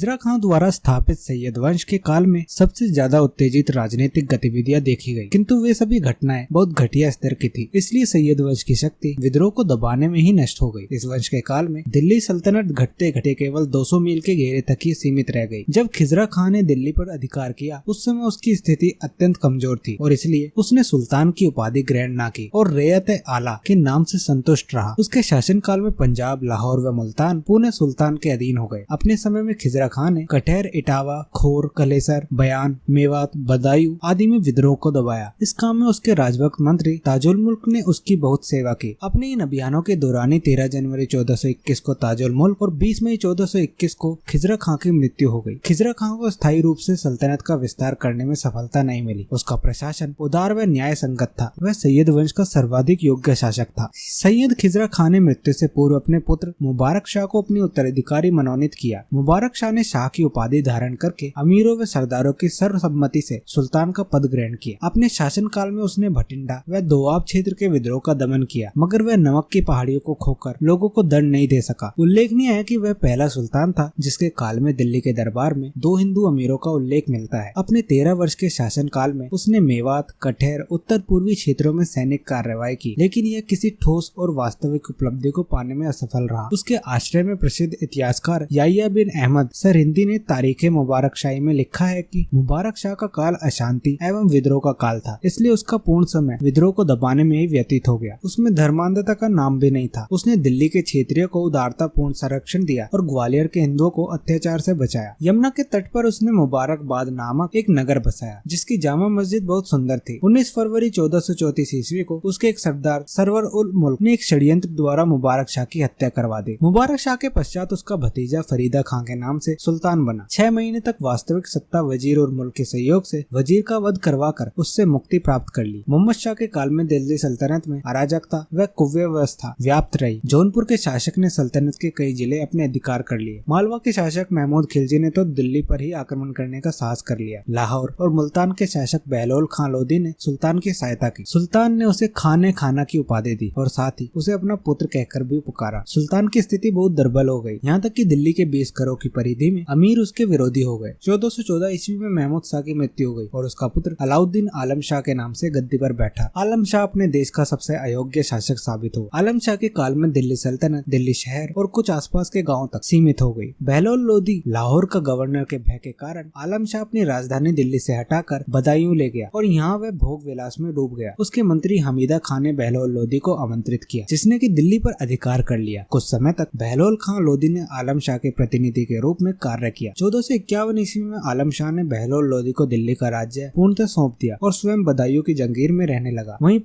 खिजरा खां द्वारा स्थापित सैयद वंश के काल में सबसे ज्यादा उत्तेजित राजनीतिक गतिविधियां देखी गई, किंतु वे सभी घटनाएं बहुत घटिया स्तर की थी। इसलिए सैयद वंश की शक्ति विद्रोह को दबाने में ही नष्ट हो गई। इस वंश के काल में दिल्ली सल्तनत घटते घटे केवल 200 मील के घेरे तक ही सीमित रह गई। जब खिजरा खां ने दिल्ली पर अधिकार किया उस समय उसकी स्थिति अत्यंत कमजोर थी और इसलिए उसने सुल्तान की उपाधि ग्रहण न की और रैयत आला के नाम से संतुष्ट रहा। उसके शासन काल में पंजाब, लाहौर व मुल्तान पूर्ण सुल्तान के अधीन हो गए। अपने समय में खिजरा खां ने कठैर, इटावा, खोर, कलेसर, बयान, मेवात, बदायूं आदि में विद्रोह को दबाया। इस काम में उसके राजभक्त मंत्री ताजुल मुल्क ने उसकी बहुत सेवा की। अपने इन अभियानों के दौरान ही 13 जनवरी 1421 को ताजुल मुल्क और 20 मई 1421 को खिजरा खां की मृत्यु हो गई। खिजरा खां को स्थायी रूप से सल्तनत का विस्तार करने में सफलता नहीं मिली। उसका प्रशासन उदार व न्याय संगत था। वह सैयद वंश का सर्वाधिक योग्य शासक था। सैयद खिजरा खां ने मृत्यु से पूर्व अपने पुत्र मुबारक शाह को अपनी उत्तराधिकारी मनोनीत किया। मुबारक शाह ने शाह की उपाधि धारण करके अमीरों व सरदारों की सर्वसम्मति से सुल्तान का पद ग्रहण किया। अपने शासन काल में उसने भटिंडा व दोआब क्षेत्र के विद्रोह का दमन किया, मगर वह नमक की पहाड़ियों को खोकर लोगों को दंड नहीं दे सका। उल्लेखनीय है कि वह पहला सुल्तान था जिसके काल में दिल्ली के दरबार में 2 हिंदू अमीरों का उल्लेख मिलता है। अपने 13 वर्ष के शासन काल में उसने मेवात, कठैर, उत्तर पूर्वी क्षेत्रों में सैनिक कार्रवाई की, लेकिन यह किसी ठोस और वास्तविक उपलब्धि को पाने में असफल रहा। उसके आश्रय में प्रसिद्ध इतिहासकार याह्या बिन अहमद सरहिंदी ने तारीखे मुबारक शाही में लिखा है कि मुबारक शाह का काल अशांति एवं विद्रोह का काल था, इसलिए उसका पूर्ण समय विद्रोह को दबाने में ही व्यतीत हो गया। उसमें धर्मांधता का नाम भी नहीं था। उसने दिल्ली के क्षेत्रियों को उदारता पूर्ण संरक्षण दिया और ग्वालियर के हिंदुओं को अत्याचार से बचाया। यमुना के तट पर उसने मुबारकबाद नामक एक नगर बसाया जिसकी जामा मस्जिद बहुत सुंदर थी। 19 फरवरी 1434 ईस्वी को उसके एक सरदार सरवर उल मुल्क ने एक षड्यंत्र द्वारा मुबारक शाह की हत्या करवा दी। मुबारक शाह के पश्चात उसका भतीजा फरीदा खां के नाम से सुल्तान बना। 6 महीने तक वास्तविक सत्ता वजीर और मुल्क के सहयोग से वजीर का वध करवाकर उससे मुक्ति प्राप्त कर ली। मोहम्मद शाह के काल में दिल्ली सल्तनत में अराजकता व कुव्यवस्था व्याप्त रही। जौनपुर के शासक ने सल्तनत के कई जिले अपने अधिकार कर लिए। मालवा के शासक महमूद खिलजी ने तो दिल्ली पर ही आक्रमण करने का साहस कर लिया। लाहौर और मुल्तान के शासक बहलोल खां लोधी ने सुल्तान की सहायता की। सुल्तान ने उसे खाने खाना की उपाधि दी और साथ ही उसे अपना पुत्र कहकर भी पुकारा। सुल्तान की स्थिति बहुत दुर्बल हो गई, यहाँ तक कि दिल्ली के 20 करोड़ की परिधि में अमीर उसके विरोधी हो गए। 1414 ईस्वी में महमूद शाह की मृत्यु हो गई और उसका पुत्र अलाउद्दीन आलम शाह के नाम से गद्दी पर बैठा। आलम शाह अपने देश का सबसे अयोग्य शासक साबित हुआ। आलम शाह के काल में दिल्ली सल्तनत दिल्ली शहर और कुछ आसपास के गाँव तक सीमित हो गई। बहलोल लोधी लाहौर का गवर्नर के भय के कारण आलम शाह अपनी राजधानी दिल्ली से हटाकर बदायूं ले गया और यहाँ वह भोग विलास में डूब गया। उसके मंत्री हमीदा खान ने बहलोल लोधी को आमंत्रित किया, जिसने कि दिल्ली पर अधिकार कर लिया। कुछ समय तक बहलोल खां लोधी ने आलम शाह के प्रतिनिधि के रूप में कार्य किया। 1451 ईस्वी में आलम शाह ने बहलोल लोधी को दिल्ली का राज्य पूर्णतः सौंप दिया और स्वयं बदायूं की जंगीर में रहने लगा। वहीं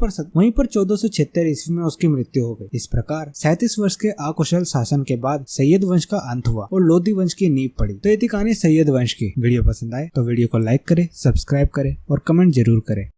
पर 1476 ईस्वी में उसकी मृत्यु हो गई। इस प्रकार 37 वर्ष के अकुशल शासन के बाद सैयद वंश का अंत हुआ और लोधी वंश की नींव पड़ी। तो ये थी कहानी सैयद वंश की। वीडियो पसंद आए तो वीडियो को लाइक करें, सब्सक्राइब करें और कमेंट जरूर करें।